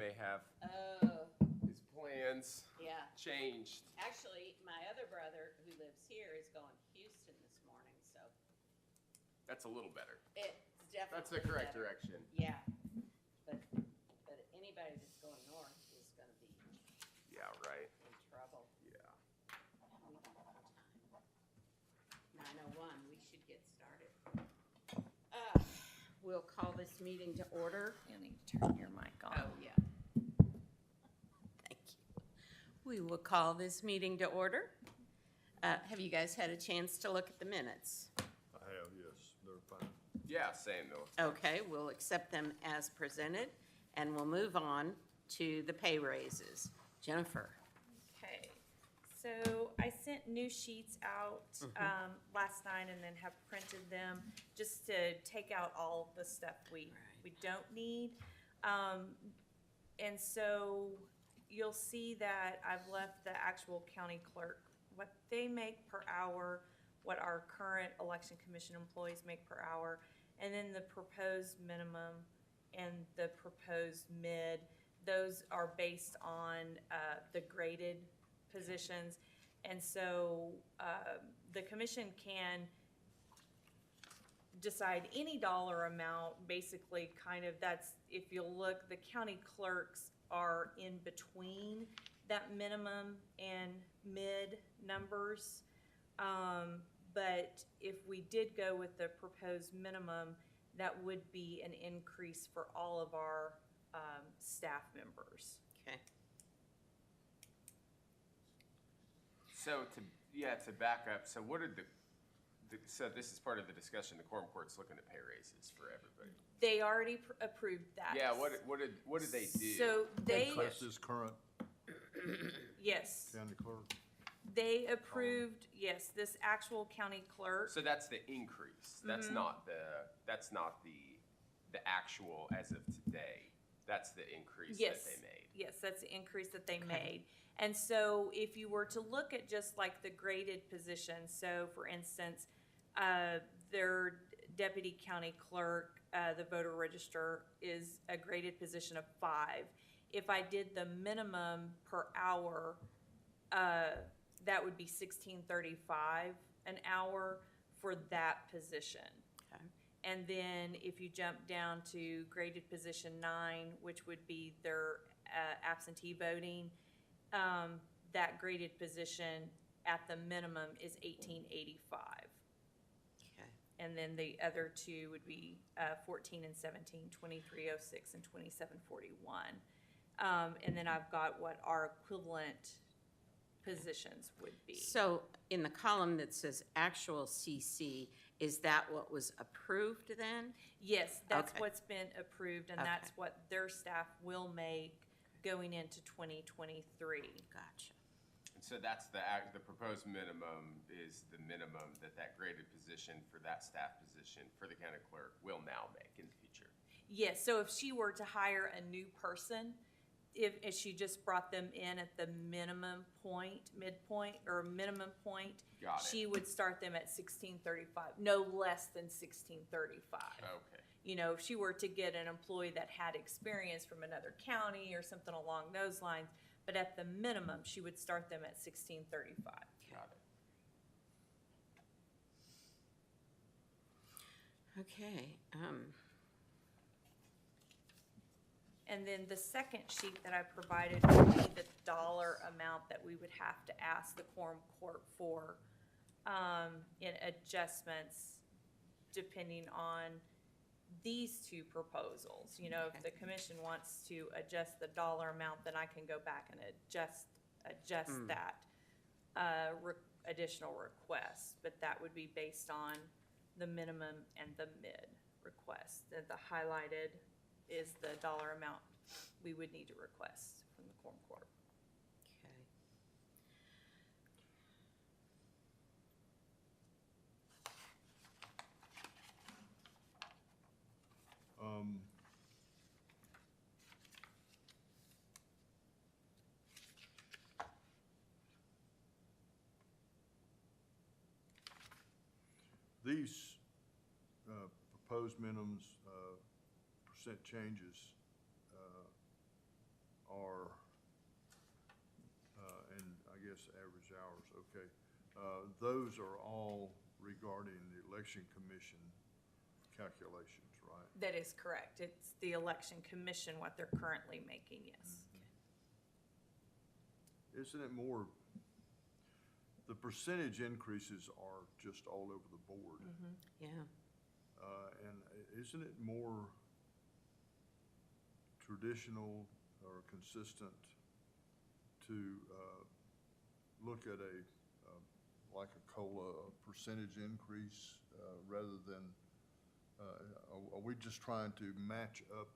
may have Oh, his plans yeah. changed. Actually, my other brother who lives here is going to Houston this morning, so That's a little better. it's definitely That's the correct better. direction. Yeah, but anybody that's going north is gonna be Yeah, right. in trouble. Yeah. We don't have time. 9:01, we should get started. We'll call this meeting to order. You need to turn your mic on. Oh, yeah. Thank you. We will call this meeting to order. Have you guys had a chance to look at the minutes? I have, yes, they're fine. Yeah, same though. Okay, we'll accept them as presented, and we'll move on to the pay raises. Jennifer? Okay, so I sent new sheets out last night and then have printed them just to take out all the stuff we don't need. And so you'll see that I've left the actual county clerk, what they make per hour, what our current election commission employees make per hour, and then the proposed minimum and the proposed mid. Those are based on the graded positions. And so the commission can decide any dollar amount, basically kind of that's, if you look, the county clerks are in between that minimum and mid numbers. But if we did go with the proposed minimum, that would be an increase for all of our staff members. Okay. So to back up, so what did so this is part of the discussion, the quorum court's looking at pay raises for everybody. They already approved that. Yeah, what did they do? So they, This is current yes, county clerk. they approved, yes, this actual county clerk. So that's the increase. That's not the actual as of today. That's the increase Yes. that they made. Yes, that's the increase that they made. And so if you were to look at just like the graded position, so for instance, their deputy county clerk, the voter register is a graded position of 5. If I did the minimum per hour, that would be $16.35 an hour for that position. Okay. And then if you jump down to graded position 9, which would be their absentee voting, that graded position at the minimum is $18.85. Okay. And then the other two would be 14 and 17, $23.06 and $27.41. And then I've got what our equivalent positions would be. So in the column that says actual CC, is that what was approved then? Yes, that's Okay. what's been approved, and Okay. that's what their staff will make going into 2023. Gotcha. And so that's the proposed minimum is the minimum that graded position for that staff position for the county clerk will now make in the future. Yes, so if she were to hire a new person, if she just brought them in at the minimum point, midpoint, or minimum point, Got it. she would start them at $16.35, no less than $16.35. Okay. You know, if she were to get an employee that had experience from another county or something along those lines, but at the minimum, she would start them at $16.35. Got it. Okay. And then the second sheet that I provided would be the dollar amount that we would have to ask the quorum court for in adjustments depending on these two proposals. You know, if the commission wants to adjust the dollar amount, then I can go back and adjust that additional request. But that would be based on the minimum and the mid request. And the highlighted is the dollar amount we would need to request from the quorum court. Okay. These proposed minimums, percent changes, are, and I guess average hours, okay. Those are all regarding the election commission calculations, right? That is correct. It's the election commission, what they're currently making, yes. Isn't it more, the percentage increases are just all over the board? Yeah. And isn't it more traditional or consistent to look at like a COLA, a percentage increase, rather than, are we just trying to match up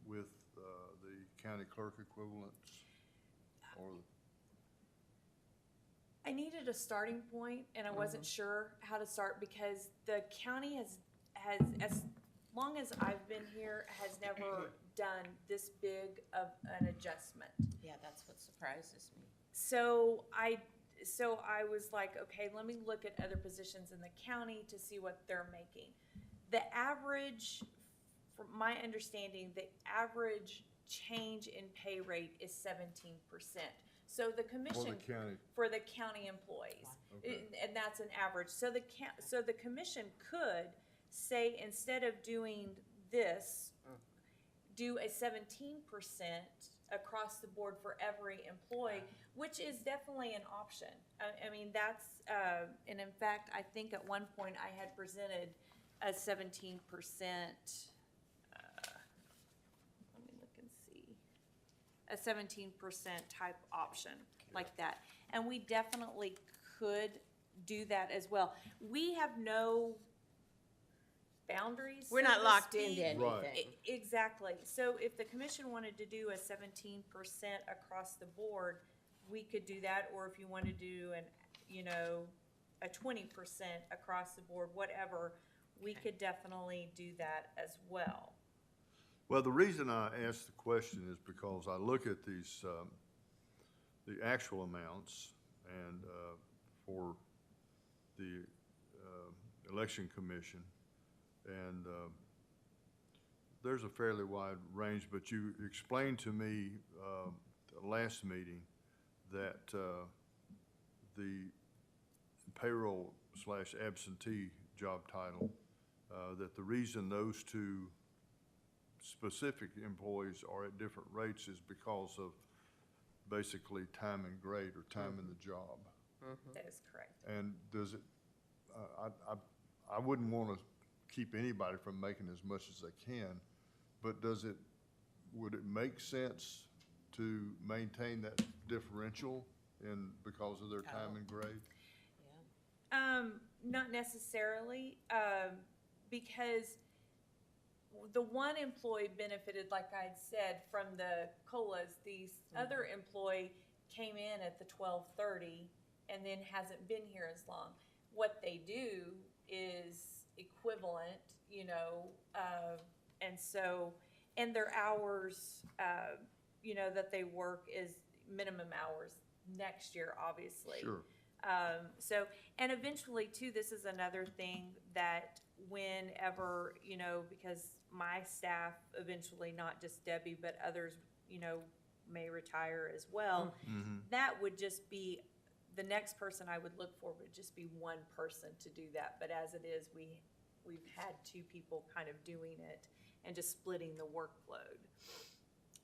with the county clerk equivalents? Or I needed a starting point, and I wasn't sure how to start because the county has, as long as I've been here, has never done this big of an adjustment. Yeah, that's what surprises me. So I was like, okay, let me look at other positions in the county to see what they're making. The average, from my understanding, the average change in pay rate is 17%. So the commission for the county employees, Okay. and that's an average. So the commission could say, instead of doing this, do a 17% across the board for every employee, which is definitely an option. I mean, that's, and in fact, I think at one point I had presented a 17%, let me look and see, a 17% type option like that. And we definitely could do that as well. We have no boundaries. We're so not to locked into speak. anything. Right. Exactly. So if the commission wanted to do a 17% across the board, we could do that, or if you want to do a 20% across the board, whatever, we could definitely do that as well. Well, the reason I asked the question is because I look at these, the actual amounts, and for the election commission, and there's a fairly wide range, but you explained to me the last meeting that the payroll / absentee job title, that the reason those two specific employees are at different rates is because of basically time and grade, or time in the job. That is correct. And does it, I wouldn't want to keep anybody from making as much as they can, but would it make sense to maintain that differential because of their time and grade? Not necessarily, because the one employee benefited, like I'd said, from the COLAs. The other employee came in at the 12:30 and then hasn't been here as long. What they do is equivalent, and their hours, that they work is minimum hours next year, obviously. Sure. And eventually too, this is another thing that whenever, because my staff eventually, not just Debbie, but others, may retire as well, that would just be, the next person I would look for would just be one person to do that. But as it is, we've had two people kind of doing it and just splitting the workload.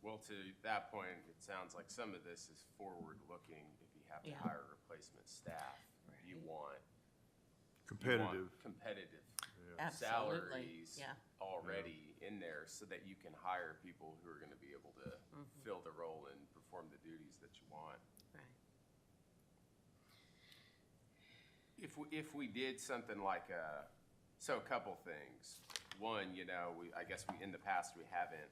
Well, to that point, it sounds like some of this is forward-looking. If you have to Yeah. hire replacement staff, you want Competitive. competitive Absolutely. salaries Yeah. already in there, so that you can hire people who are going to be able to fill the role and perform the duties that you want. Right. If we did something like a couple things. One, I guess in the past we haven't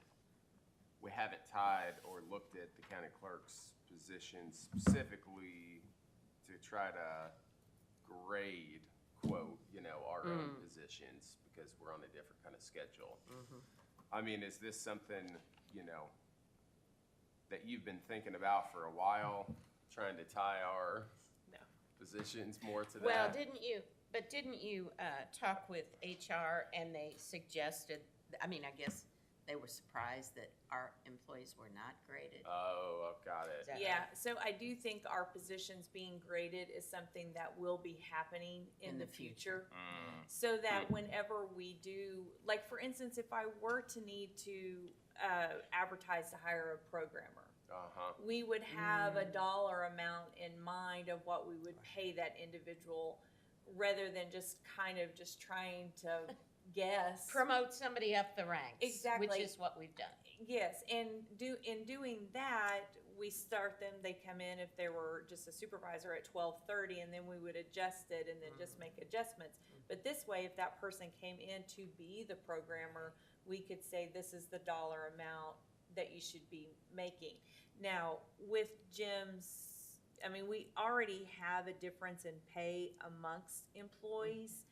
tied or looked at the county clerk's position specifically to try to grade, quote, our own positions, because we're on a different kind of schedule. I mean, is this something, that you've been thinking about for a while, trying to tie our No. positions more to that? Well, didn't you talk with HR and they suggested, I guess they were surprised that our employees were not graded. Oh, I've got it. Is that Yeah, right? so I do think our positions being graded is something that will be happening in the future. So that whenever we do, like for instance, if I were to need to advertise to hire a programmer, Uh-huh. we would have a dollar amount in mind of what we would pay that individual rather than just kind of just trying to guess. Promote somebody up the ranks. Exactly. Which is what we've done. Yes, and in doing that, we start them, they come in if they were just a supervisor at 12:30, and then we would adjust it and then just make adjustments. But this way, if that person came in to be the programmer, we could say this is the dollar amount that you should be making. Now, with Jim's, I mean, we already have a difference in pay amongst employees.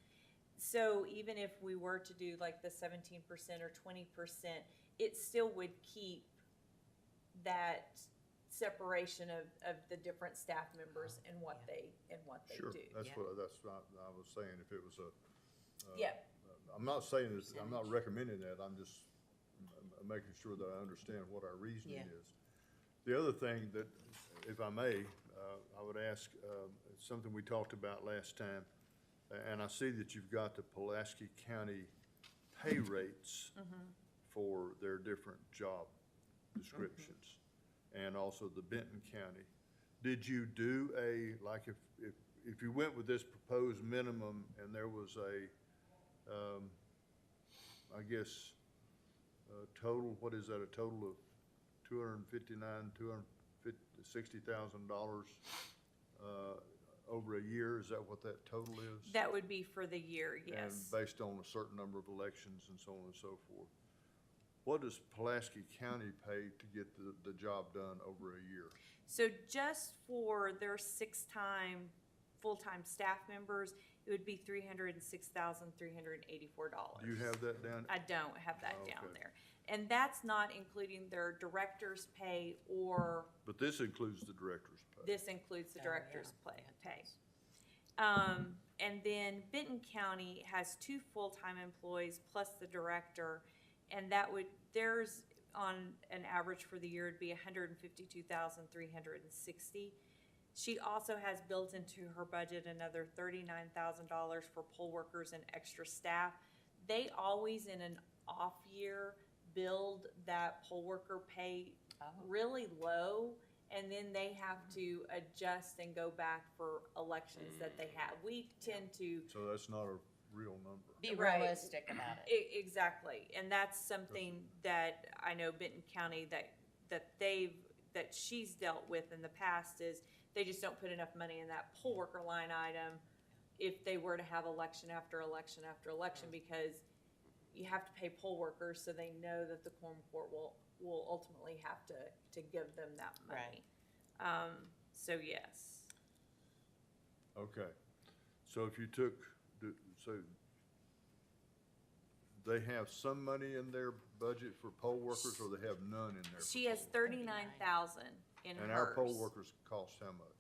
So even if we were to do like the 17% or 20%, it still would keep that separation of the different staff members and what they Sure, do. that's Yeah. that's what I was saying, if it was a. Yeah. I'm not saying this, I'm not recommending that, I'm just making sure that I understand what our reasoning Yeah. is. The other thing that, if I may, I would ask, something we talked about last time, and I see that you've got the Pulaski County pay rates for their different job descriptions, and also the Benton County. Did you do like if you went with this proposed minimum and there was I guess, total, what is that, a total of $260,000 over a year? Is that what that total is? That would be for the year, yes. And based on a certain number of elections and so on and so forth. What does Pulaski County pay to get the job done over a year? So just for their full-time staff members, it would be $306,384. Do you have that down? I don't have that down Okay. there. And that's not including their director's pay or But this includes the director's pay. this includes the Oh, director's yeah. pay. And then Benton County has 2 full-time employees plus the director, and theirs on an average for the year would be $152,360. She also has built into her budget another $39,000 for poll workers and extra staff. They always, in an off year, build that poll worker pay really low, and then they have to adjust and go back for elections that they have. We tend to, So that's not a real number. Be Right. realistic about it. exactly, and that's something that I know Benton County that she's dealt with in the past is they just don't put enough money in that poll worker line item if they were to have election after election after election, because you have to pay poll workers so they know that the quorum court will ultimately have to give them that money. So yes. Okay, so if you took, so they have some money in their budget for poll workers, or they have none in there? She has 39,000 in hers. And our poll workers cost how much?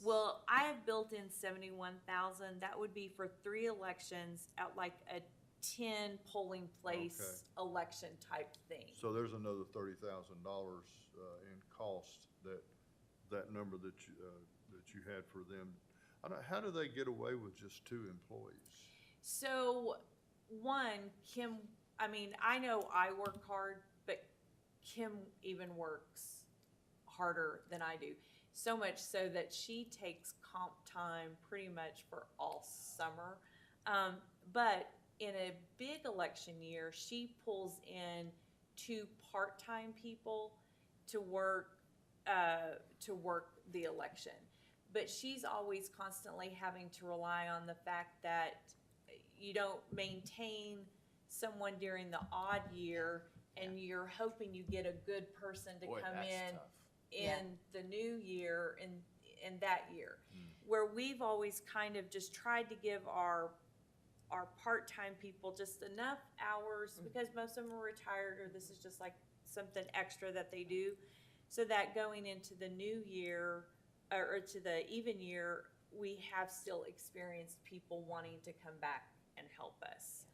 Well, I have built in 71,000. That would be for 3 elections at like a 10 polling place election type thing. So there's another $30,000 in cost that number that you had for them. How do they get away with just 2 employees? So, Kim, I mean, I know I work hard, but Kim even works harder than I do. So much so that she takes comp time pretty much for all summer. But in a big election year, she pulls in 2 part-time people to work the election. But she's always constantly having to rely on the fact that you don't maintain someone during the odd year, and you're hoping you get a good person to Boy, come that's in tough. in the new year, in that year. Where we've always kind of just tried to give our part-time people just enough hours, because most of them are retired, or this is just like something extra that they do, so that going into the new year, or to the even year, we have still experienced people wanting to come back and help us.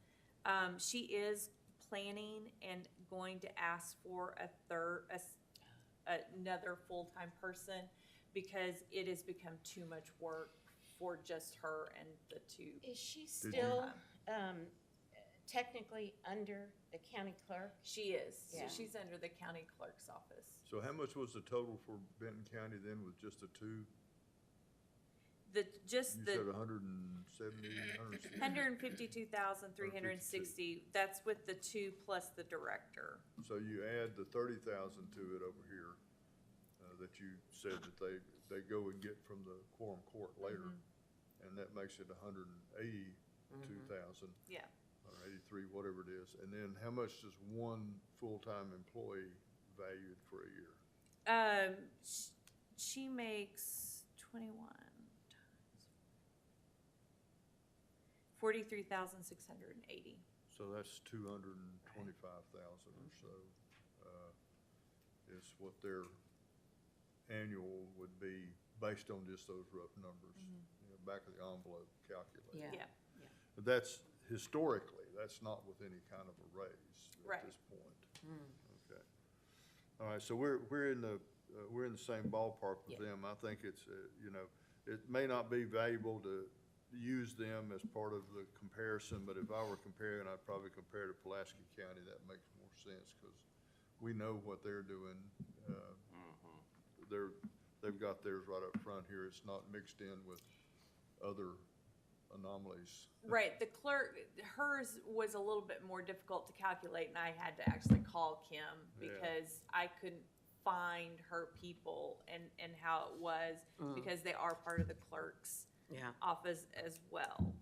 She is planning and going to ask for another full-time person because it has become too much work for just her and the two. Is she you- still, technically under the county clerk? She is, so Yeah. she's under the county clerk's office. So how much was the total for Benton County then with just the two? You said a 170, 160? 152,360, that's with the two plus the director. So you add the 30,000 to it over here, that you said that they go and get from the quorum court later. And that makes it 182,000. Yeah. Or 83, whatever it is. And then how much does one full-time employee valued for a year? She makes 21 43,680. So that's 225,000 or so, is what their annual would be based on just those rough numbers. You know, back of the envelope calculated. Yeah. But that's historically, that's not with any kind of a raise Right. at this point. Okay. All right, so we're in the same ballpark with Yeah. them. I think it's, you know, it may not be valuable to use them as part of the comparison, but if I were comparing, I'd probably compare to Pulaski County. That makes more sense, because we know what they're doing. They've got theirs right up front here. It's not mixed in with other anomalies. Right, the clerk, hers was a little bit more difficult to calculate, and I had to actually call Kim Yeah. because I couldn't find her people and how it was, because they are part of the clerk's Yeah. office as well.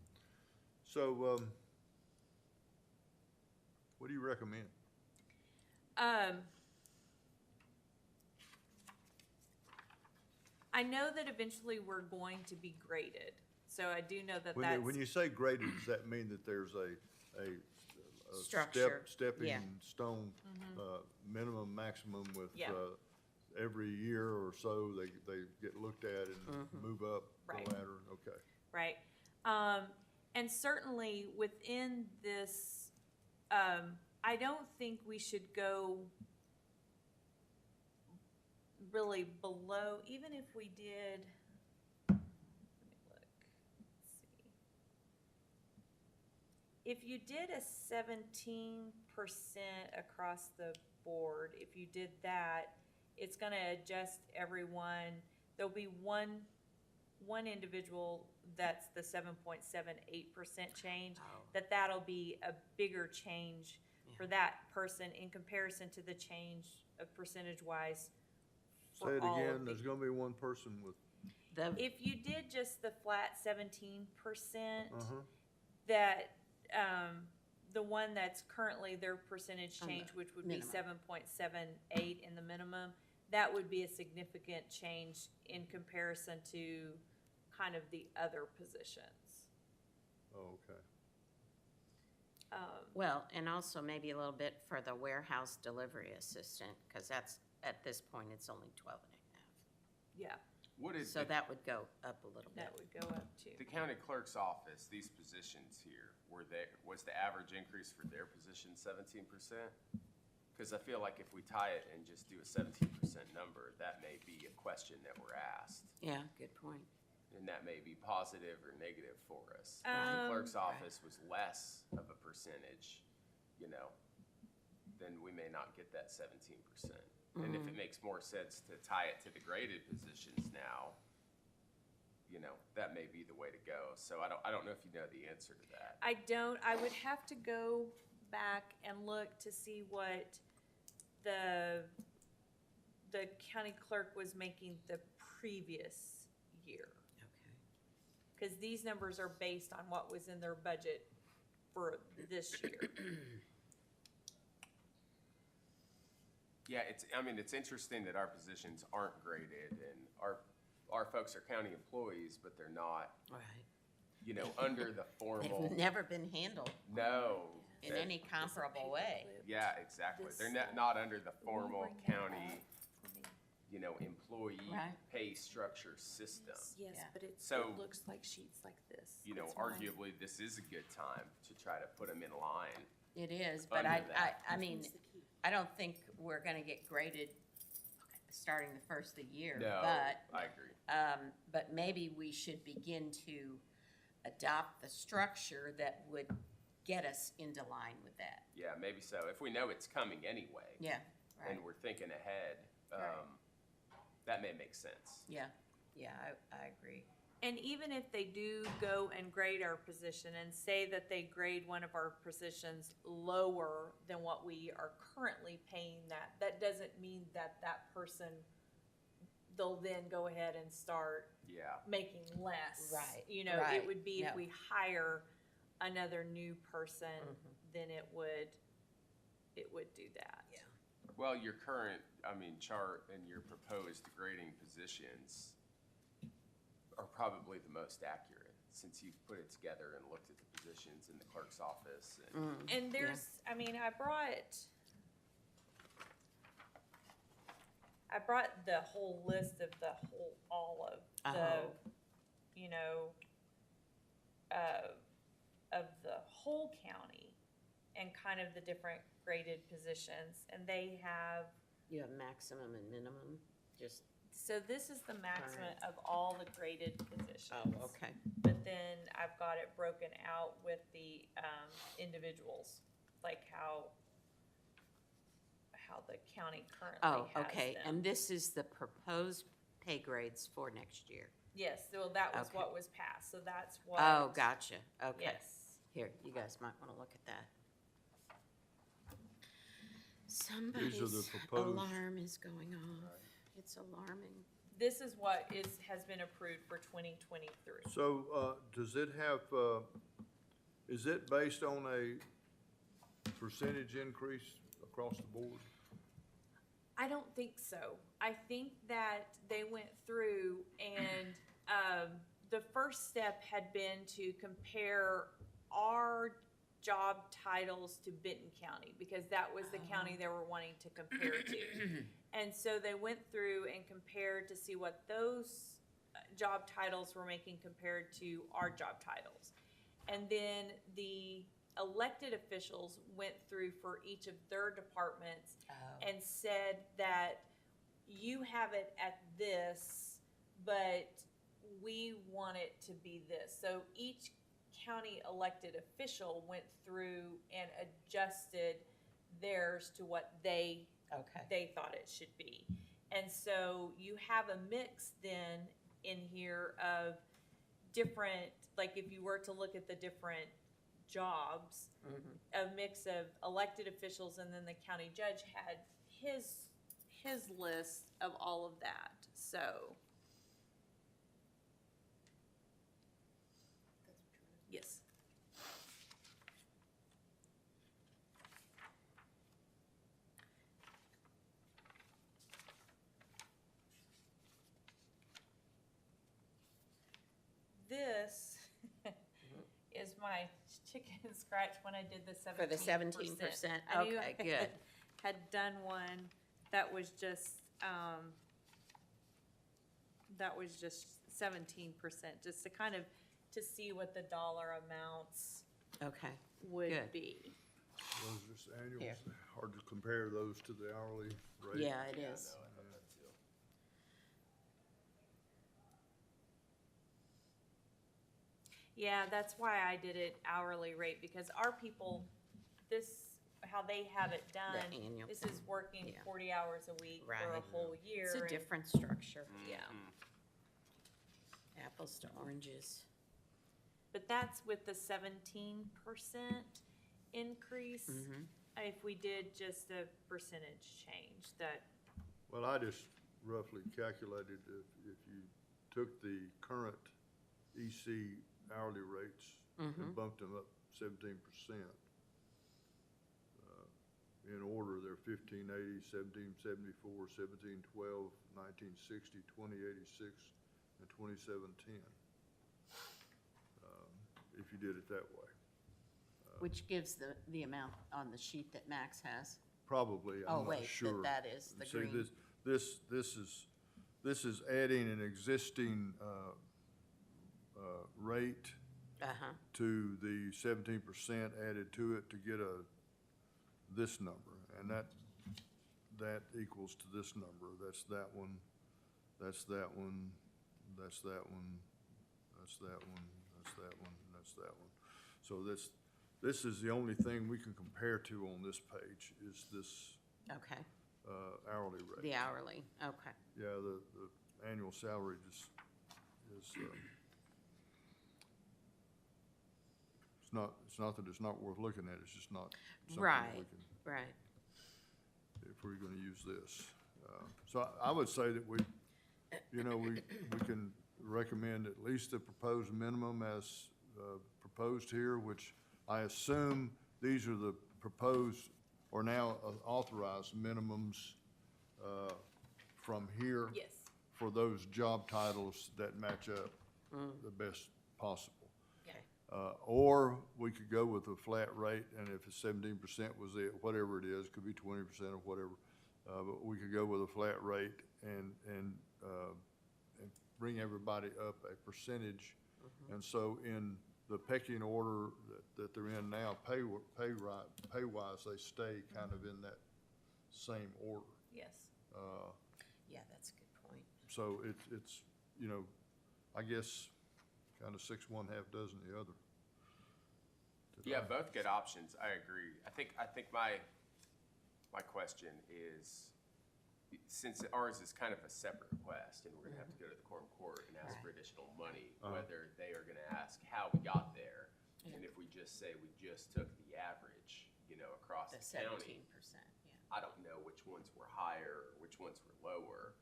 So, what do you recommend? I know that eventually we're going to be graded, so I do know that When you say graded, does that mean that there's a Structure, stepping yeah. stone, minimum, maximum with, Yeah. every year or so, they get looked at and move up the Right. ladder? Okay. right? And certainly within this, I don't think we should go really below, even if we did, let me look, let's see. If you did a 17% across the board, if you did that, it's gonna adjust everyone. There'll be one individual that's the 7.78% change, that'll be a bigger change for that person in comparison to the change of percentage-wise Say for it all again, of there's the. gonna be one person with, If you did just the flat 17%, uh-huh, that, the one that's currently their percentage On the change, which would be minimum. 7.78 in the minimum, that would be a significant change in comparison to kind of the other positions. oh, okay. Well, and also maybe a little bit for the warehouse delivery assistant, because that's, at this point, it's only 12 and a half. Yeah, What is So the that would go up a little bit. that would go up too. county clerk's office, these positions here, was the average increase for their position 17%? Because I feel like if we tie it and just do a 17% number, that may be a question that we're asked. Yeah, good point. And that may be positive or negative for us. If Um, the clerk's office was less of a percentage, you know, then we may not get that 17%. And if it makes more sense to tie it to the graded positions now, you know, that may be the way to go. So I don't know if you know the answer to that. I don't, I would have to go back and look to see what the county clerk was making the previous year. Okay. Because these numbers are based on what was in their budget for this year. Yeah, it's interesting that our positions aren't graded and our folks are county employees, but they're not, Right. you know, under the formal, They've never been handled no. in that- any comparable way. Yeah, exactly. This- They're not under the formal Bring that county, up for me. you know, employee Right. pay structure system. Yes, Yeah. but it So- looks like sheets like this. You know, That's why. arguably, this is a good time to try to put them in line it is, but Under that. I mean, I don't think we're gonna get graded starting the first of the year, No, but, I agree. but maybe we should begin to adopt the structure that would get us into line with that. Yeah, maybe so. If we know it's coming anyway. Yeah, right, And we're thinking ahead, Right. that may make sense. yeah, I agree. And even if they do go and grade our position and say that they grade one of our positions lower than what we are currently paying that doesn't mean that that person, they'll then go ahead and start Yeah, making less. Right, You know, right, it would be if no. we hire another new person, Mhm. then it would do that. Yeah. well, your current, chart and your proposed grading positions are probably the most accurate, since you've put it together and looked at the positions in the clerk's office and. And there's, I brought the whole list of all of the, Oh. you know, of the whole county and kind of the different graded positions, and they have, You have maximum and minimum, just, so this is the maximum of all the graded positions. oh, okay. But then I've got it broken out with the, individuals, like how the county currently Oh, has okay, them. and this is the proposed pay grades for next year? Yes, so that was Okay. what was passed, so that's what. Oh, gotcha, okay. Yes. Here, you guys might wanna look at that. These are Somebody's the proposed. alarm is going off. It's alarming. This is what has been approved for 2023. So, does it have, is it based on a percentage increase across the board? I don't think so. I think that they went through and, the first step had been to compare our job titles to Benton County, because that was the county they were wanting to compare to. And so they went through and compared to see what those job titles were making compared to our job titles. And then the elected officials went through for each of their departments Oh. and said that you have it at this, but we want it to be this. So each county elected official went through and adjusted theirs to what they Okay, thought it should be. And so you have a mix then in here of different, like if you were to look at the different jobs, a mix of elected officials, and then the county judge had his list of all of that, so. Yes. This is my chicken scratch when I did the 17%. for the 17%, I knew okay, I good. had done one that was just 17%, just to kind of, to see what the dollar amounts Okay, would Good. be. Those are just annuals, Here. hard to compare those to the hourly rate. yeah, it Yeah, is. no, I thought that too. Yeah, that's why I did it hourly rate, because our people, how they have it done, annual this thing, is working yeah. 40 hours a week for a Right. whole year. It's a and- different structure, Yeah. apples to oranges. But that's with the 17% increase. If we did just a percentage change, that, Well, I just roughly calculated if you took the current EC hourly rates and bumped them up 17%. In order, they're 1580, 1774, 1712, 1960, 2086, and 2710. If you did it that way. Which gives the amount on the sheet that Max has. Probably, Oh, I'm not wait, sure. that is the See, green. this is adding an existing, rate Uh-huh, to the 17% added to it to get a this number, and that equals to this number. That's that one, that's that one, that's that one, that's that one, that's that one, and that's that one. So this is the only thing we can compare to on this page, is this Okay, hourly rate. the hourly, okay. Yeah, the annual salary is, it's not that it's not worth looking at, it's just not something that we Right, can, right. if we're gonna use this. So I would say that we can recommend at least the proposed minimum as proposed here, which I assume these are the proposed or now authorized minimums from here. Yes. For those job titles that match up the best possible. Okay. Or we could go with a flat rate, and if it's 17% was it, whatever it is, could be 20% or whatever. But we could go with a flat rate and bring everybody up a percentage. And so in the pecking order that they're in now, pay-wise, they stay kind of in that same order. Yes. Yeah, that's a good point. So it's, I guess, kind of six one, half dozen the other. Yeah, both good options. I agree. I think my question is, since ours is kind of a separate request, and we're gonna have to go to the quorum court and ask for additional money, whether they are gonna ask how we got there, and if we just say we just took the average, across The the county. 17%, yeah. I don't know which ones were higher or which ones were lower.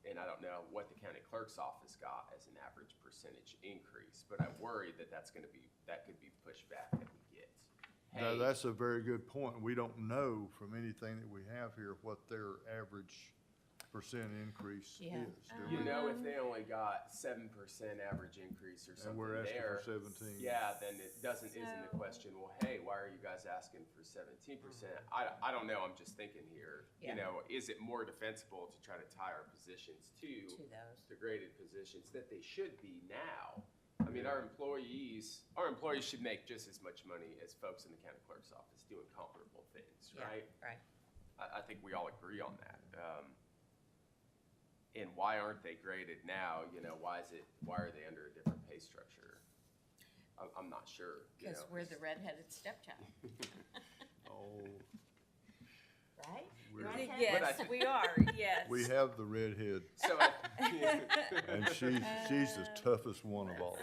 And I don't know what the county clerk's office got as an average percentage increase, but I worry that that could be pushed back that we get. Now, Hey, that's a very good point. We don't know from anything that we have here what their average percent increase Yeah. is. do you we? know, if they only got 7% average increase or And something we're asking there, for 17. yeah, then it isn't the So- question, well, hey, why are you guys asking for 17%? I don't know, I'm just thinking here, Yeah. is it more defensible to try to tie our positions To those. the graded positions that they should be now? I mean, our employees should make just as much money as folks in the county clerk's office doing comparable things, Yeah, right? right. I think we all agree on that. And why aren't they graded now? Why are they under a different pay structure? I'm not sure. Because we're the redheaded stepchild, Oh, right? we're- Right? Yes, we are, yes. we have the redhead, So, and she's the toughest one of all.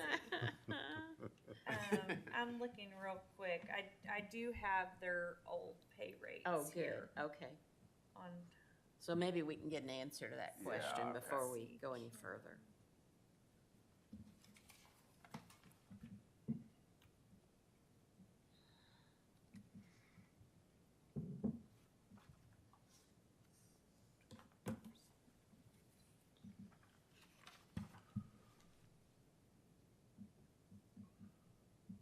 I'm looking real quick. I do have their old pay rates Oh, good, here okay. on, So maybe we can get an answer to that question Yeah, before let's we see go any further.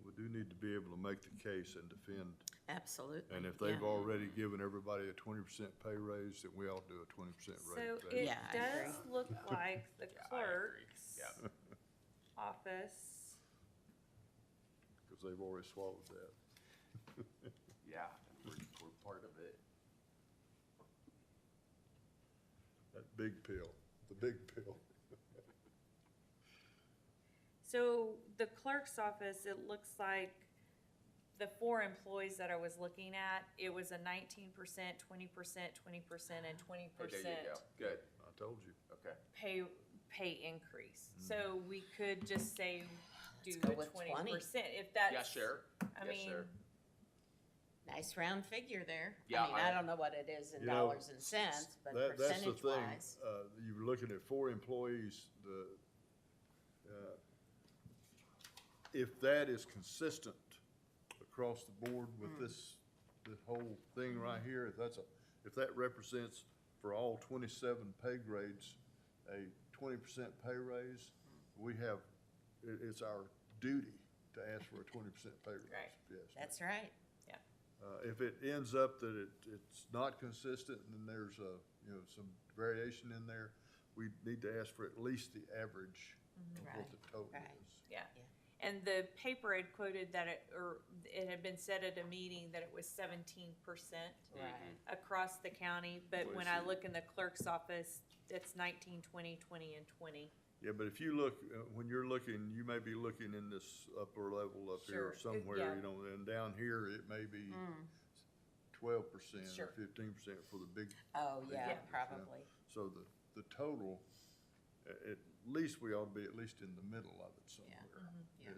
We do need to be able to make the case and defend. Absolutely. And if they've yeah. already given everybody a 20% pay raise, then we ought to do a 20% so raise. it Yeah, I does agree. look like the Yeah, I agree. clerk's Yeah. office. Because they've already swallowed that. yeah, and we're part of it. That big pill, the big pill. So the clerk's office, it looks like the 4 employees that I was looking at, it was a 19%, 20%, 20%, and 20% Hey, there you go. Good. I told you. Okay. pay increase. So we could just say do go the with 20. 20%, if that's. Yeah, sure. I Yeah, mean, sure. Nice round figure there. Yeah, I mean, I don't know what it is in You know, dollars and cents, but That's the percentage thing, wise. you're looking at 4 employees, if that is consistent across the board with this whole thing right here, if that represents for all 27 pay grades, a 20% pay raise, it's our duty to ask for a 20% pay raise. Right. Yes. That's right. If it ends up that it's not consistent and there's some variation in there, we need to ask for at least the average of what Right, the total right. is. yeah. And the paper had quoted that it had been said at a meeting that it was 17% Right. across the county, but What when is I it? look in the clerk's office, it's 19, 20, 20, and 20. Yeah, but if you look, when you're looking, you may be looking in this upper level up here or Sure. somewhere, Yeah. you know, and down here, it may be 12% Sure. or 15% for the big. Oh, yeah, Yeah. probably. So the total, at least we ought to be at least in the middle of it somewhere, Yeah.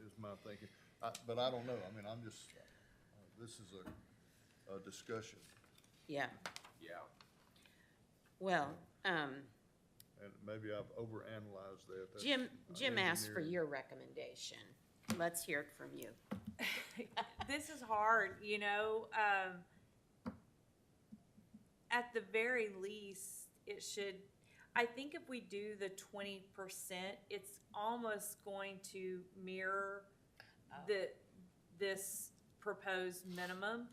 is my thinking. But I don't know, I mean, I'm just, this is a discussion, Yeah, Yeah. well, and maybe I've overanalyzed that. That's Jim asked for engineering. your recommendation. Let's hear it from you. This is hard, you know. At the very least, it should. I think if we do the 20%, it's almost going to mirror this proposed minimum.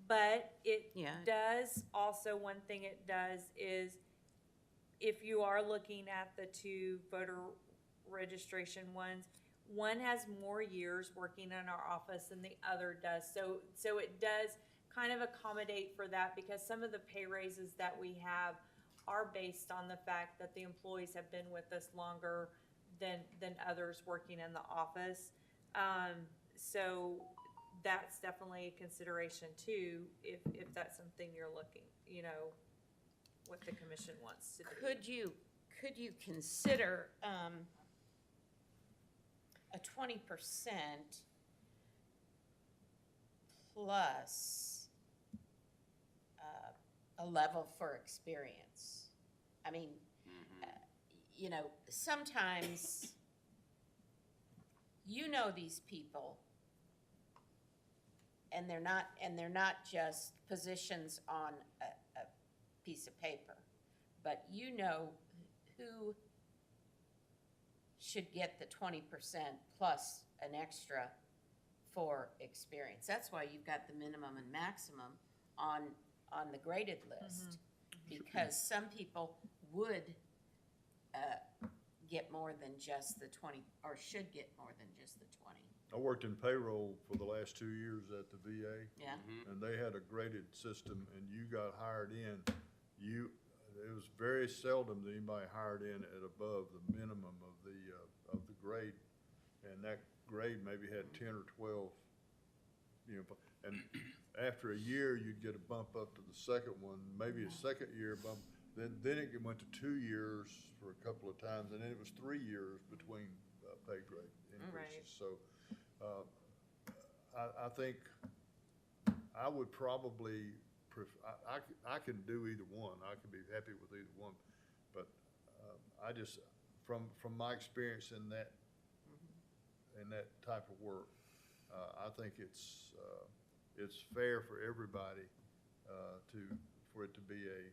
But it Yeah. does also, one thing it does is if you are looking at the two voter registration ones, one has more years working in our office than the other does. So it does kind of accommodate for that, because some of the pay raises that we have are based on the fact that the employees have been with us longer than others working in the office. So that's definitely a consideration too, if that's something you're looking, you know, what the commission wants to do. Could you consider, a 20% plus, a level for experience? I mean, you know, sometimes you know these people, and they're not just positions on a piece of paper, but you know who should get the 20% plus an extra for experience. That's why you've got the minimum and maximum on the graded list. Because some people would get more than just the 20, or should get more than just the 20. I worked in payroll for the last 2 years at the VA. Yeah, And they had a graded system, and you got hired in, it was very seldom that anybody hired in at above the minimum of the grade. And that grade maybe had 10 or 12, you know, and after a year, you'd get a bump up to the second one, maybe a second year bump. Then it went to 2 years for a couple of times, and then it was 3 years between pay grade increases. So, I think I would probably, I can do either one. I could be happy with either one. But I just, from my experience in that type of work, I think it's fair for everybody for it to be a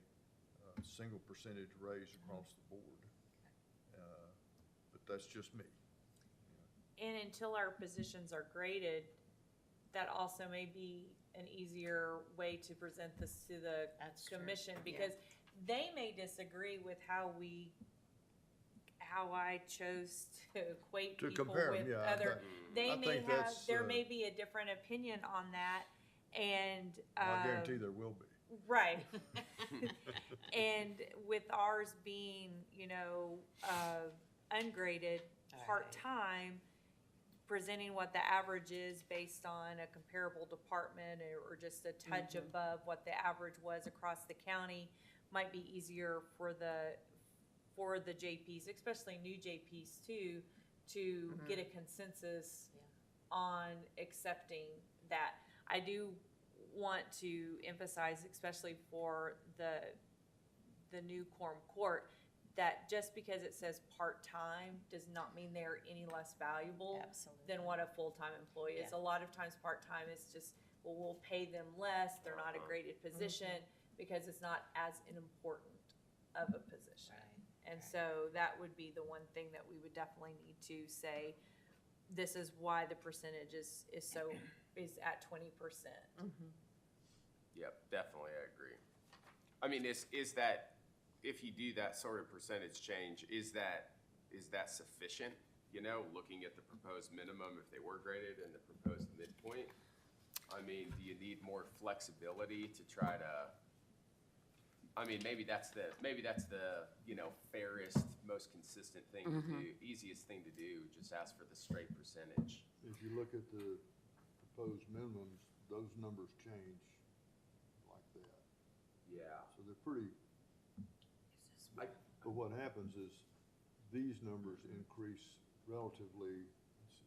single percentage raise across the board. But that's just me. And until our positions are graded, that also may be an easier way to present this to the That's true, commission, yeah. because they may disagree with how I chose to equate To people compare 'em, with yeah, other. They I may think have, that's, there may be a different opinion on that, and. I guarantee there will be. Right. And with ours being, you know, ungraded, Right. part-time, presenting what the average is based on a comparable department or just a touch above what the average was across the county might be easier for the JPs, especially new JPs too, to get a consensus on accepting that. I do want to emphasize, especially for the new quorum court, that just because it says part-time does not mean they're any less valuable Absolutely. than what a full-time employee is. Yeah. A lot of times, part-time is just, well, we'll pay them less, they're not a graded position, because it's not as important of a position. Right. And so that would be the one thing that we would definitely need to say, this is why the percentage is at 20%. Yep, definitely, I agree. I mean, is that, if you do that sort of percentage change, is that sufficient? you know, looking at the proposed minimum if they were graded and the proposed midpoint? I mean, do you need more flexibility to try to, I mean, maybe that's the, you know, fairest, most consistent thing to do, easiest thing to do, just ask for the straight percentage. If you look at the proposed minimums, those numbers change like that. Yeah. So they're pretty, but what happens is these numbers increase relatively,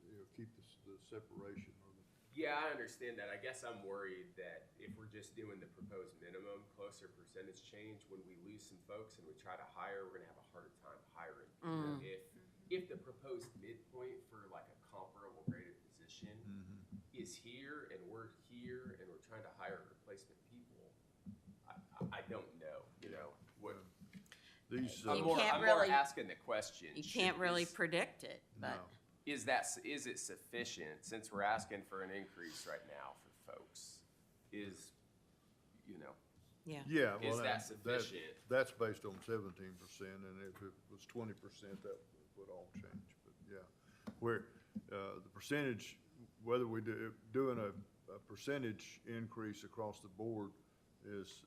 you know, keep the separation or the. Yeah, I understand that. I guess I'm worried that if we're just doing the proposed minimum, closer percentage change, when we lose some folks and we try to hire, we're gonna have a harder time hiring. You know, if the proposed midpoint for like a comparable graded position is here and we're here and we're trying to hire replacement people, I don't know, you know, what. These, You I'm can't more really- asking the question. You can't really predict it, but. no. Is it sufficient, since we're asking for an increase right now for folks? Is, you know, Yeah. Yeah, well, Is that sufficient? That's based on 17%, and if it was 20%, that would all change, but yeah. Where, the percentage, whether we doing a percentage increase across the board is,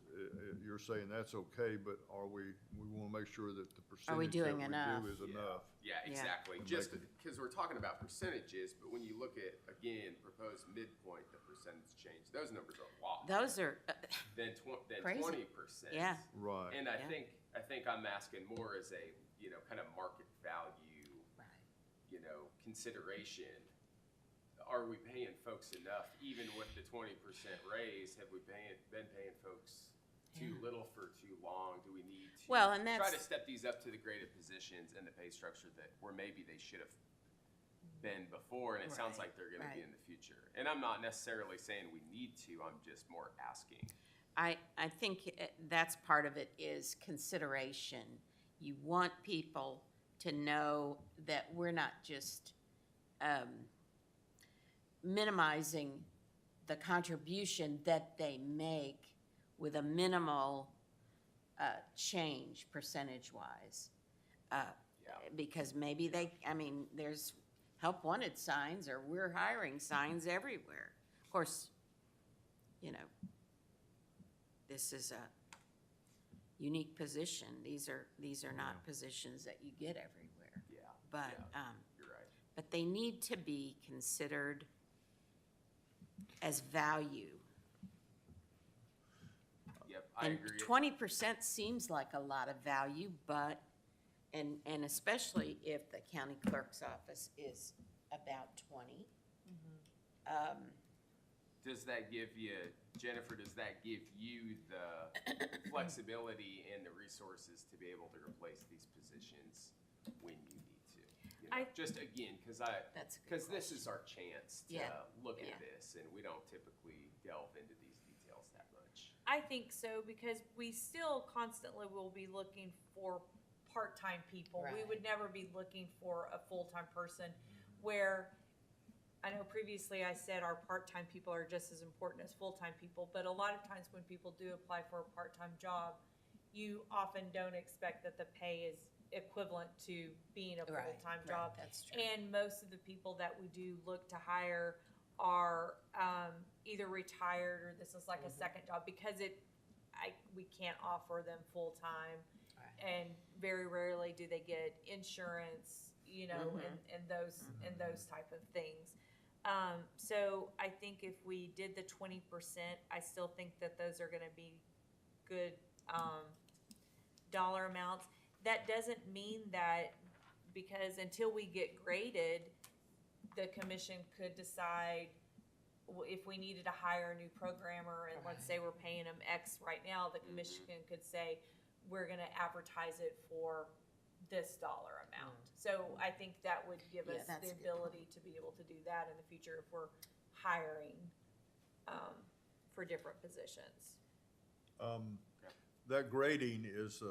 you're saying that's okay, but we wanna make sure that the Are we percentage that doing we enough? do is enough. yeah, exactly. To Just make it- because we're talking about percentages, but when you look at, again, proposed midpoint, the percentage change, those numbers are a lot. Those are, Than Crazy. 20%. yeah. Right. And I Yeah. think I'm asking more as a, you know, kind of market value, you know, consideration. Are we paying folks enough, even with the 20% raise? Have we been paying folks too little for too long? Do we need to Well, and try that's- to step these up to the graded positions and the pay structure that where maybe they should have been before, and it sounds Right, like they're going to be right. in the future. And I'm not necessarily saying we need to. I'm just more asking. I think that's part of it is consideration. You want people to know that we're not just minimizing the contribution that they make with a minimal change percentage-wise. Yeah. Because maybe there's help wanted signs or we're hiring signs everywhere. Of course, you know, this is a unique position. These are not positions that you get everywhere. Yeah. But, yeah, you're right. but they need to be considered as value. Yep, I And agree. 20% seems like a lot of value, but, and especially if the county clerk's office is about 20. Does that give you, Jennifer, does that give you the flexibility and the resources to be able to replace these positions when you need to? You know, I- just again, because That's a good this is our chance to Yeah, look yeah. at this, and we don't typically delve into these details that much. I think so, because we still constantly will be looking for part-time people. We would Right. never be looking for a full-time person, where I know previously I said our part-time people are just as important as full-time people, but a lot of times when people do apply for a part-time job, you often don't expect that the pay is equivalent to being a full-time job. That's true. And most of the people that we do look to hire are either retired or this is like a second job, because we can't offer them full-time. Right. And very rarely do they get insurance, you know, and those type of things. So I think if we did the 20%, I still think that those are gonna be good dollar amounts. That doesn't mean that, because until we get graded, the commission could decide if we needed to hire a new programmer, and let's say we're paying them X right now, the commission could say, we're gonna advertise it for this dollar amount. So I think that would give Yeah, us that's the a good ability to be able to do that in the future if we're hiring for different positions. That grading is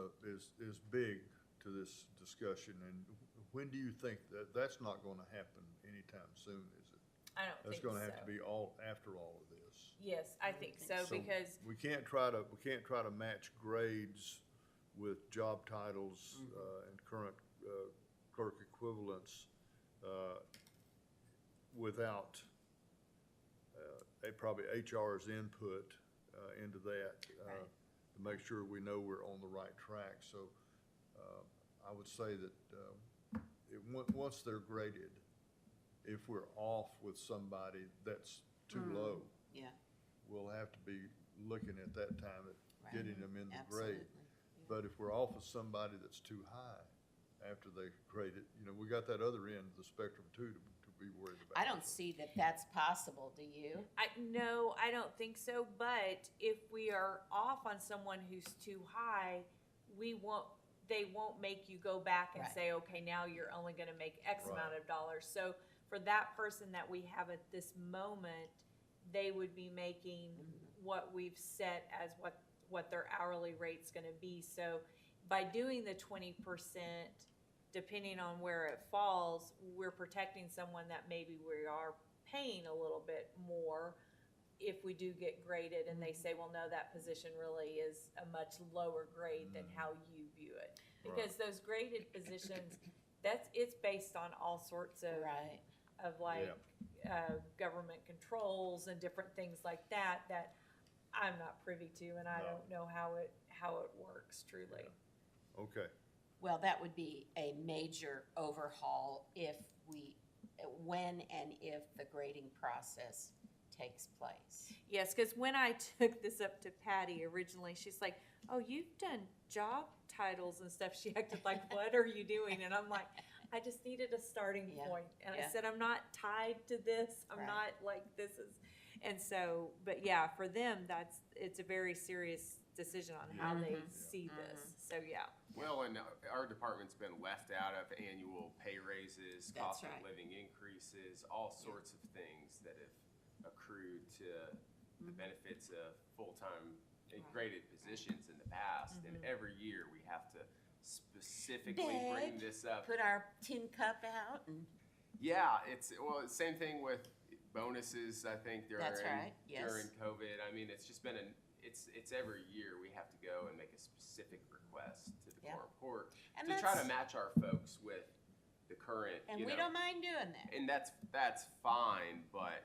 big to this discussion, and when do you think that's not gonna happen anytime soon, is it? I don't That's think so. gonna have to be after all of this. Yes, I think so, because We can't try to match grades with job titles, and current, clerk equivalents without probably HR's input into that, to make sure we know we're on the right track. So I would say that once they're graded, if we're off with somebody that's too low, Yeah, we'll have to be looking at that time at right. getting them in the grade. Absolutely. But if we're off with somebody that's too high after they grade it, we got that other end of the spectrum too to be worried about. I don't see that that's possible, do you? No, I don't think so, but if we are off on someone who's too high, they won't make you go back and Right. say, okay, now you're only gonna make X Right. amount of dollars. So for that person that we have at this moment, they would be making what we've set as what their hourly rate's gonna be. So by doing the 20%, depending on where it falls, we're protecting someone that maybe we are paying a little bit more if we do get graded and they say, well, no, that position really is a much lower grade than how you view it. Because those graded positions, it's based on all sorts of Right. government controls and different things like that I'm not privy to, and I No. don't know how it works truly. Okay, Well, that would be a major overhaul when and if the grading process takes place. Yes, because when I took this up to Patty originally, she's like, "Oh, you've done job titles and stuff." She acted like, "What are you doing?" And I'm like, "I just needed a starting Yeah, point." And I yeah. said, "I'm not tied to this. I'm Right. not like this is." And so, but yeah, for them, it's a very serious decision on how they see this. So yeah. Well, and our department's been left out of annual pay raises, That's cost of right. living increases, all sorts of things that have accrued to the benefits of full-time and graded positions in the past. And every year we have to specifically bring Beg. this up. Put our tin cup out and, Yeah, it's same thing with bonuses, I think, during That's right, yes. during COVID. I mean, it's just been it's every year we have to go and make a specific request to the Yeah. quorum court And to try to that's- match our folks with the current, and we don't mind doing that. and that's fine, but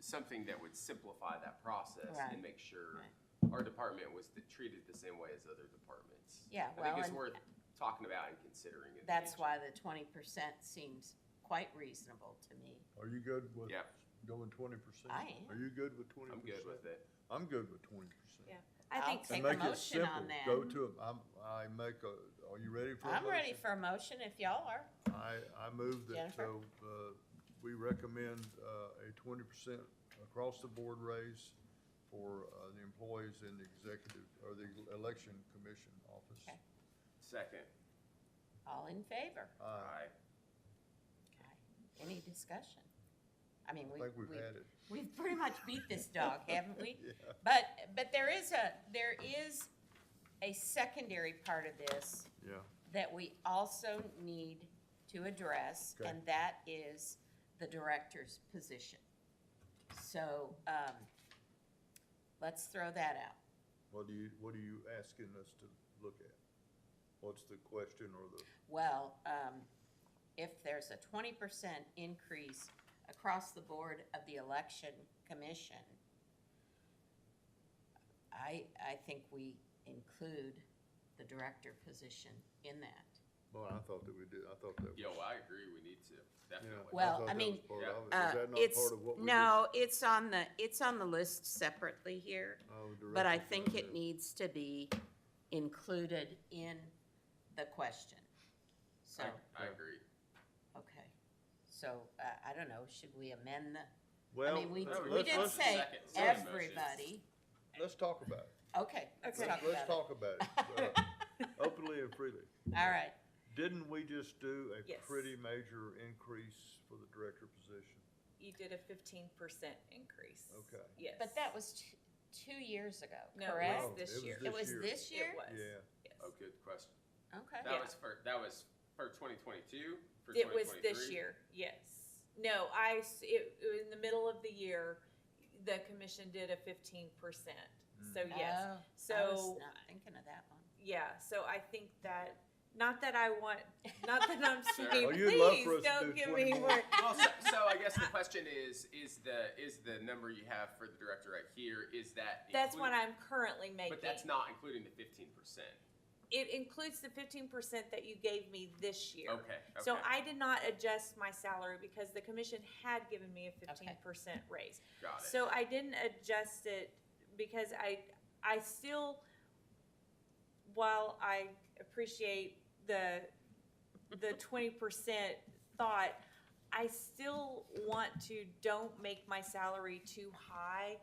something that would simplify that process Right. and make sure Right. our department was treated the same way as other departments. Yeah, I well, think it's and worth talking about and considering. in the That's future. why the 20% seems quite reasonable to me. are you good with Yeah. going 20%? I am. Are you good with 20%? I'm good with it. I'm good with 20%. Yeah. I'll I think take And a make it motion on simple. that. Go to, are you ready for a I'm ready motion? for a motion if y'all are. I move that, Jennifer? we recommend, a 20% across-the-board raise for, the employees in the executive, or the election commission office. Okay. Second. All in favor? Aye. Okay. Any discussion? I mean, I think we've had it. we've pretty much beat this dog, haven't we? Yeah. But there is a secondary part of this Yeah, that we also need to address, Okay. and that is the director's position. So, let's throw that out. what are you asking us to look at? What's the question or the, Well, if there's a 20% increase across the board of the election commission, I think we include the director position in that. well, I thought that we did, I thought that was. Yeah, well, I agree. We need to definitely. Well, thought I that mean, was part yeah. of it. Is that not It's, part of what we no, it's on the list separately here, just- but I director's think gonna it do? needs to be included in the question. So, I agree. okay, so, I don't know, should we amend the, I Well, mean, we let's- didn't let's- say second motion. everybody. Let's talk about it. Okay, let's Okay. talk Let's about talk about it, openly and freely. it. All right, Didn't we just do a Yes. pretty major increase for the director position? you did a 15% increase. Okay. Yes. but that was 2 years ago, No, it correct? was No, this year. It was this year? It was. Yeah. Yes. Oh, good question. Okay, Yeah. That was for 2022. For It was this 2023? year, yes. No, in the middle of the year, the commission did a 15%. So yes, Oh, I was so, not thinking of that one. yeah, so I think that Not that I'm saying, Oh, you'd love for please us to don't do give 20 me more. more. Well, so I guess the question is the number you have for the director right here, is that That's what include- I'm currently making. But that's not including the 15%. It includes the 15% that you gave me this year. Okay, So okay. I did not adjust my salary because the commission had given me a 15% raise. Got it. So I didn't adjust it because I still, while I appreciate the 20% thought, I still want to don't make my salary too high.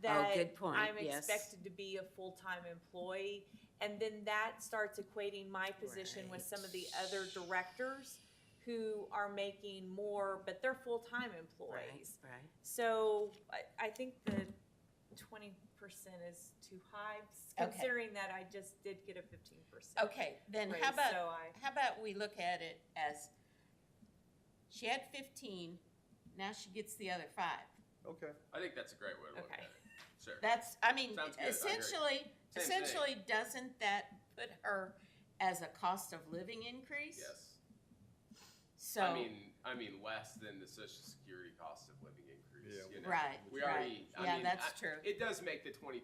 That good point, I'm yes. expected to be a full-time employee. And then that starts equating my position with some of the other directors who are making more, but they're full-time employees. Right. So I think the 20% is too high, Okay. considering that I just did get a 15%. Okay, then raise, how about, so how about we look at it as, she had 15, now she gets the other 5. Okay. I think that's a great way to look Okay. at it. Sure. That's, I mean, Sounds good, I agree. essentially, Same thing. doesn't that put her as a cost of living increase? Yes. So, I mean less than the Social Security cost of living increase. Yeah. You know? Right, We right. already. I Yeah, mean, that's true. It does make the 20%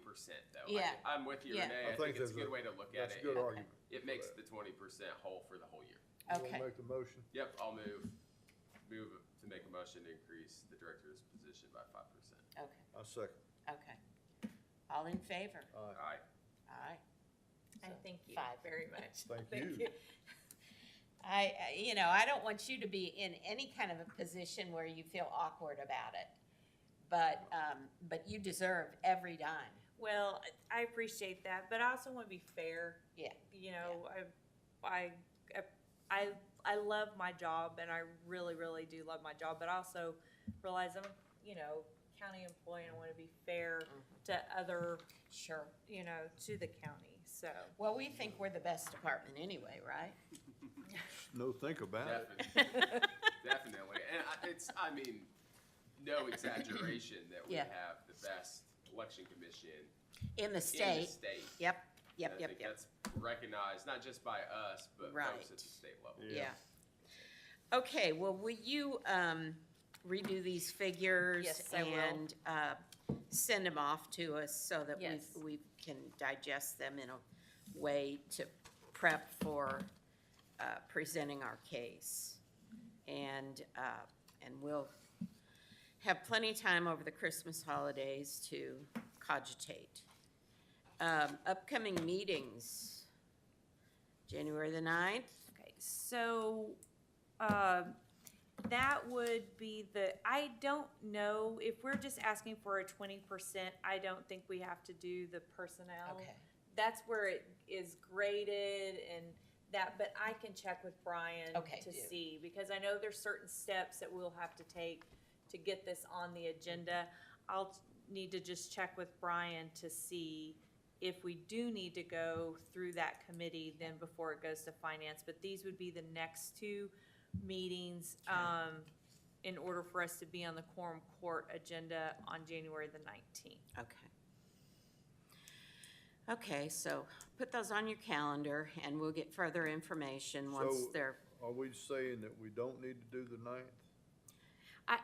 though. Yeah. I'm with you, Yeah. Renee. I I think think it's a there's good way to look at That's it. a good Okay. argument. It makes the 20% whole for the whole year. You wanna Okay. make the motion? Yep, I'll move to make a motion to increase the director's position by 5%. okay, I second. okay. All in favor? Aye. All right. Aye. I So, thank you 5. very much. Thank you. I don't want you to be in any kind of a position where you feel awkward about it. But you deserve every dime. Well, I appreciate that, but I also want to be fair. Yeah. You know, I love my job, and I really, really do love my job, but I also realize I'm, county employee, and I want to be fair to other, Sure. to the county, so. Well, we think we're the best department anyway, right? No, think about it. Definitely. And no exaggeration that we Yeah. have the best election commission In the in the state. state. Yep. I think that's recognized, not just by us, but Right. folks at the state level. Yeah. Yeah. Okay, well, will you redo these figures? Yes, I will. And send them off to us so that Yes. we can digest them in a way to prep for presenting our case. And we'll have plenty of time over the Christmas holidays to cogitate. Upcoming meetings, January the 9th. Okay, so, that would be I don't know, if we're just asking for a 20%, I don't think we have to do the personnel. Okay. That's where it is graded and that, but I can check with Brian Okay, to do. see, because I know there's certain steps that we'll have to take to get this on the agenda. I'll need to just check with Brian to see if we do need to go through that committee then before it goes to finance. But these would be the next 2 meetings, in order for us to be on the quorum court agenda on January the 19th. Okay. Okay, so put those on your calendar and we'll get further information once So- they're, Are we saying that we don't need to do the 9th?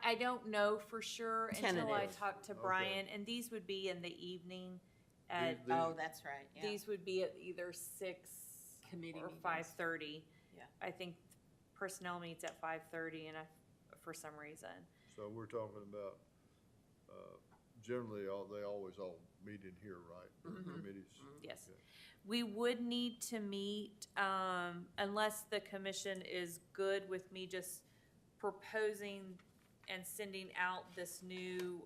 I don't know for sure until I Tentative. talk to Okay. Brian, and these would be in the evening at, These- oh, that's right, yeah. these would be at either 6 Committee or meetings. 5:30. Yeah. I think personnel meets at 5:30 and for some reason. So we're talking about, generally, they always all meet in here, right? Mm-hmm. Committees? Yes. Okay. We would need to meet, unless the commission is good with me just proposing and sending out this new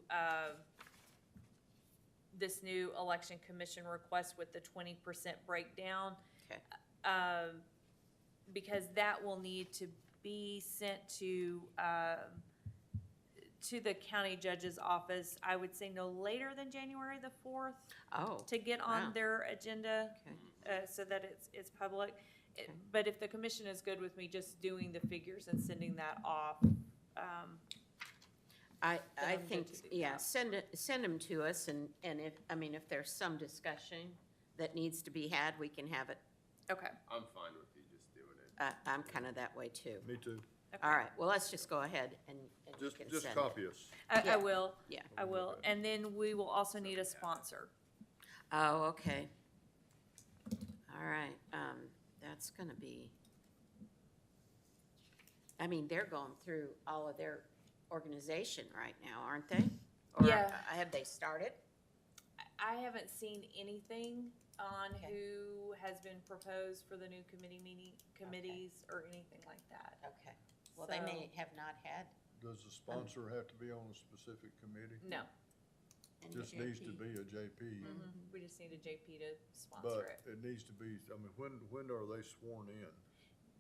election commission request with the 20% breakdown. Okay. Because that will need to be sent to the county judge's office, I would say no later than January the 4th. Oh, To get Wow. on their agenda, okay. so that it's public. Okay. But if the commission is good with me just doing the figures and sending that off, I I'm good think, to do yeah, that. send them to us and if there's some discussion that needs to be had, we can have it. okay. I'm fine with you just doing I'm kind of that way too. Me too. All right, well, let's just go ahead and you can Just send it. copy us. Yeah. I will. Yeah. I will. And then we will also need a sponsor. Oh, okay. All right, that's gonna be, I mean, they're going through all of their organization right now, aren't they? Or Yeah. have they started? I haven't seen anything on Okay. who has been proposed for the new committees or anything like that. Okay, well, they may So- have not had. Does the sponsor have to be on a specific committee? No, any Just needs to JP. be a JP, we just need a JP to sponsor but it. it needs to be, I mean, when are they sworn in?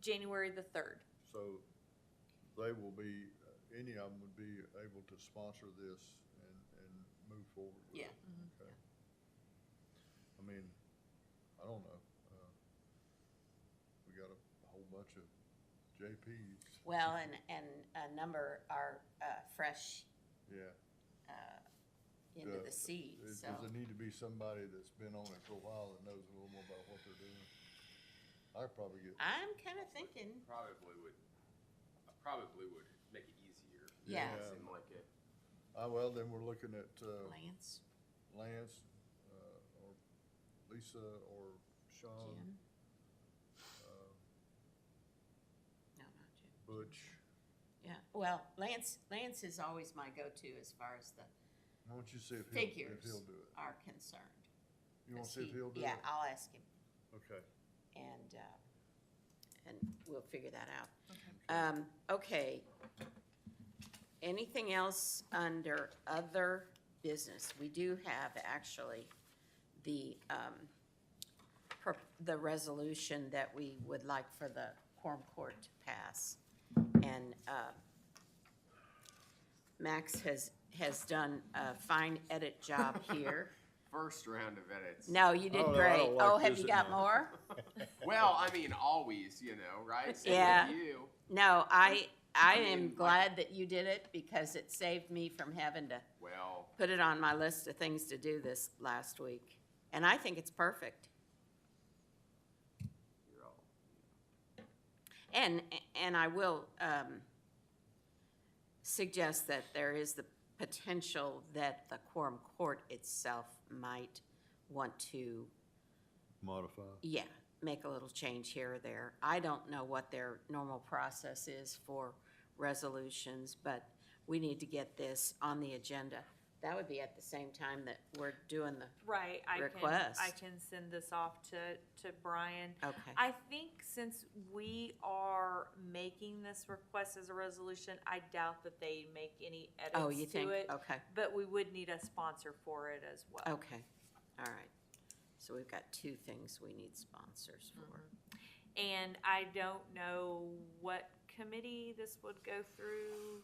January the 3rd. So they will be, any of them would be able to sponsor this and move forward with Yeah. it. Okay. I mean, I don't know. We got a whole bunch of JPs. Well, and a number are fresh Yeah. into the seat, Does so. there need to be somebody that's been on it for a while that knows a little more about what they're doing? I'd probably get, I'm kind of thinking, Probably would make it easier. Yeah. It seemed like it. well, then we're looking at Lance, Lance, or Lisa, or Sean, Jim. No, not Jim. Butch. Yeah, well, Lance is always my go-to as far as the Why don't you see if figures he'll do it? are concerned. You want to 'Cause see if he'll do it? Yeah, I'll ask him, Okay. and we'll figure that out. Okay. Anything else under other business? We do have actually the resolution that we would like for the quorum court to pass. And Max has done a fine edit job here. First round of edits. No, you did Oh, no, I great. don't like Oh, have this you got anymore. more? Well, I mean, always, right? Same Yeah. with you. No, I mean, am like- glad that you did it because it saved me from having to Well, put it on my list of things to do this last week. And I think it's perfect. you're all. And I will suggest that there is the potential that the quorum court itself might want to, Modify. yeah, make a little change here or there. I don't know what their normal process is for resolutions, but we need to get this on the agenda. That would be at the same time that we're doing the, Right, Request. I can send this off to Brian. okay. I think since we are making this request as a resolution, I doubt that they make any Oh, you edits think? to it. Okay, But we would need a sponsor for it as well. okay, all right. So we've got two things we need sponsors for. And I don't know what committee this would go through,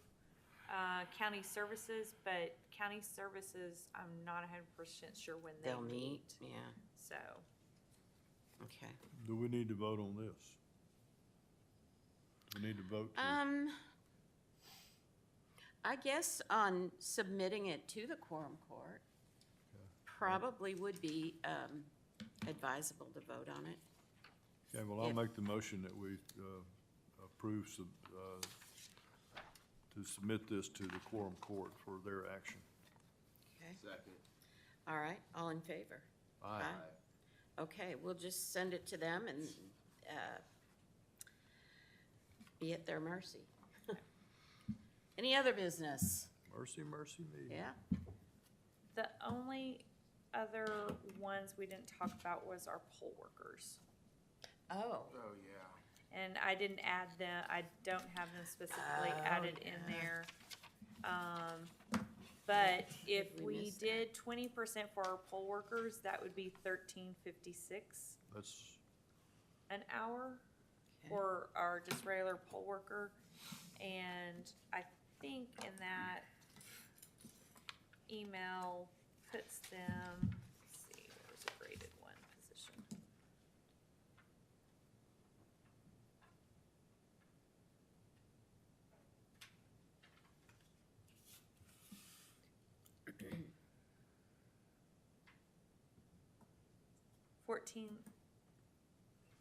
county services, but county services, I'm not 100% sure when they They'll meet, meet. yeah, So, okay. Do we need to vote on this? We need to vote to, I guess on submitting it to the quorum court, probably would be advisable to vote on it. okay, well, I'll if- make the motion that we approve to submit this to the quorum court for their action. Okay, Second. all right, all in favor? Aye. Okay, we'll just send it to them and be at their mercy. Any other business? Mercy, mercy me. Yeah? the only other ones we didn't talk about was our poll workers. Oh, Oh, yeah. And I didn't add them, I don't have them specifically Oh, added in yeah. there. But if We we missed that. did 20% for our poll workers, that would be $13.56 That's, an hour okay. for our just regular poll worker. And I think in that email puts them, let's see, where's a graded one position?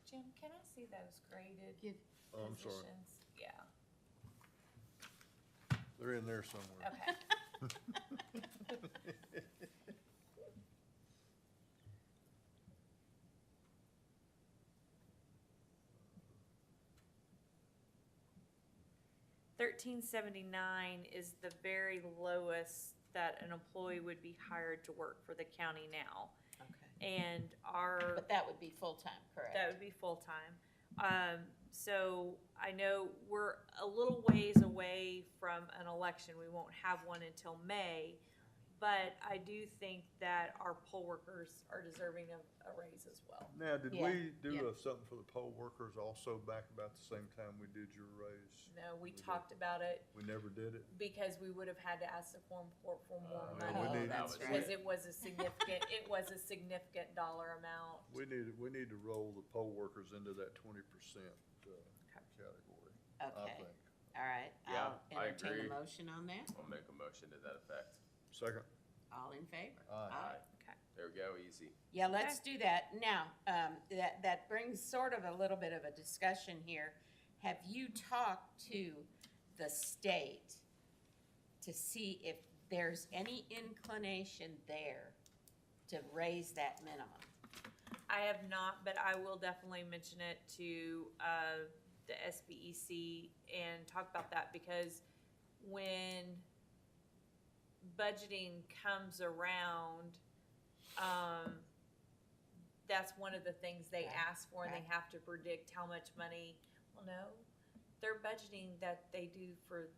Jim, can I see those graded Give, Oh, I'm sorry. positions? Yeah, They're in there somewhere. okay. $13.79 is the very lowest that an employee would be hired to work for the county now. okay. And our, But that would be full-time, correct? that would be full-time. So I know we're a little ways away from an election. We won't have one until May. But I do think that our poll workers are deserving of a raise as well. Now, did Yeah, we do yeah. something for the poll workers also back about the same time we did your raise? No, we did. talked about it We never did it? because we would have had to ask the quorum court for more we money. need- that's Because right. it was a significant dollar amount. We need to roll the poll workers into that 20% category, I Okay, think. all right. Yeah, I'll I entertain agree. a motion on that. I'll make a motion to that effect. Second? All in favor? Aye. Okay. There we go, easy. Yeah, let's do that. Now, that brings sort of a little bit of a discussion here. Have you talked to the state to see if there's any inclination there to raise that minimum? I have not, but I will definitely mention it to the SBEC and talk about that, because when budgeting comes around, that's one of the things they Right, ask for, and they right. have to predict how much money. Well, no, they're budgeting that they do for,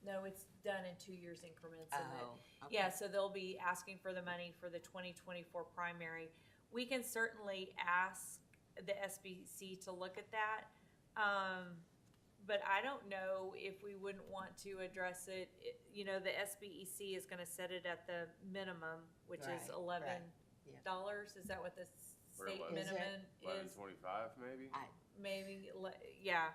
no, it's done in 2 years increments. And that- okay. yeah, so they'll be asking for the money for the 2024 primary. We can certainly ask the SBC to look at that. But I don't know if we wouldn't want to address it. You know, the SBEC is gonna set it at the minimum, which Right, is right, $11. Is that what the We're state 11. Is it? minimum is? 11.25 maybe? Maybe, yeah.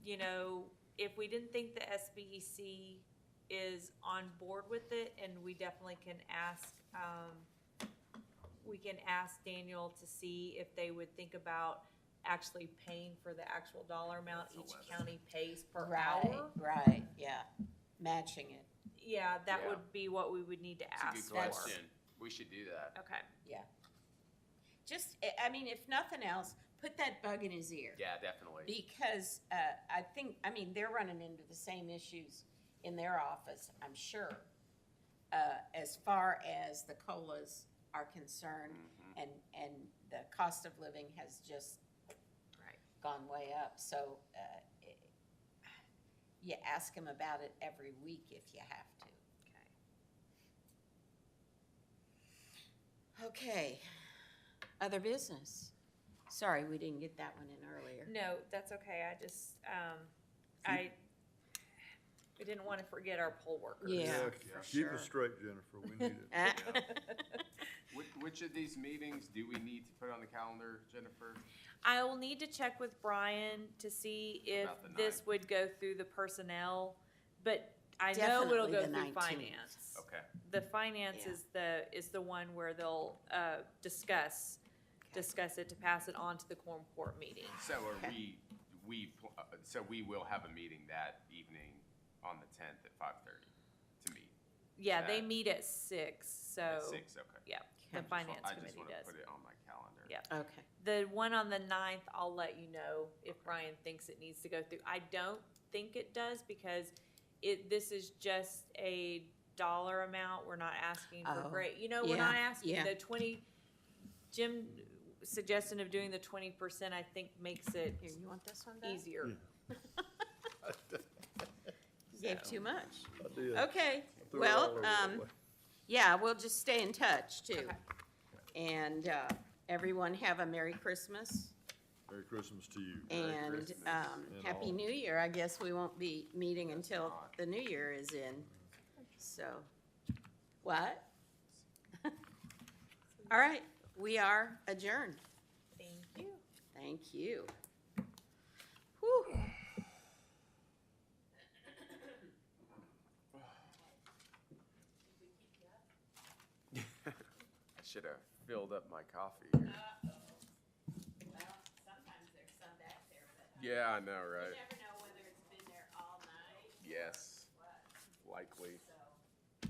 You know, if we didn't think the SBEC is on board with it, and we definitely can ask, Daniel to see if they would think about actually paying for the actual dollar amount That's each 11. county pays per Right, hour. right, yeah, matching it, Yeah, that Yeah. would be what we would need to It's a ask good for. That's- question. We should do that. Okay, yeah. Just, I mean, if nothing else, put that bug in his ear. Yeah, definitely. Because I mean, they're running into the same issues in their office, I'm sure, as far as the COLAs are concerned, and the cost of living has just right. gone way up. So you ask them about it every week if you have to. Okay. Okay, other business. Sorry, we didn't get that one in earlier. No, that's okay. I just, we didn't want to forget our poll workers. Yeah, Keep for us sure. straight, Jennifer, we need it. Which of these meetings do we need to put on the calendar, Jennifer? I will need to check with Brian to see if About the this 9th. would go through the personnel, but I know it'll Definitely go the through 19th. finance. Okay. The finance Yeah. is the one where they'll, discuss it to pass it on to the quorum court meeting. So are Okay. so we will have a meeting that evening on the 10th at 5:30 to meet Yeah, they That- meet at 6, so, at 6, okay. yeah, the Okay. finance I just committee want to does. put it on my calendar. Yeah. Okay, The one on the 9th, I'll let you know if Brian thinks it needs to go through. I don't think it does, because this is just a dollar amount. We're not asking for Oh, great, we're not yeah, asking yeah. the 20, Jim suggestion of doing the 20%, I think makes it here, you want this one back? easier. You gave So. too much. I did. Okay, Threw it all over well, the way. yeah, we'll just stay in touch too. Okay. And everyone have a Merry Christmas Merry Christmas to you. and Christmas. And Happy all. New Year. I guess we won't be meeting until not. the new year is in, so. What? All right, we are adjourned. Thank you. Thank you. Whew. I should have filled up my coffee here. Yeah, I know, You right? never know whether it's been there all night. or Yes, what. likely. So,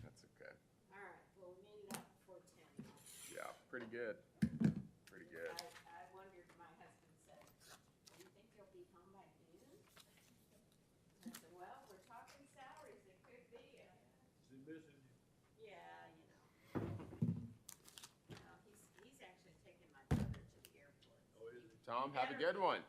That's okay. all right, well, we made it out before 10. Yeah, pretty good. Pretty good. I wondered, my husband said, do you think you'll be home by noon? I said, well, we're talking salaries, it could be. Yeah, you know. No, he's actually taking my brother to the airport. Tom, have a good one.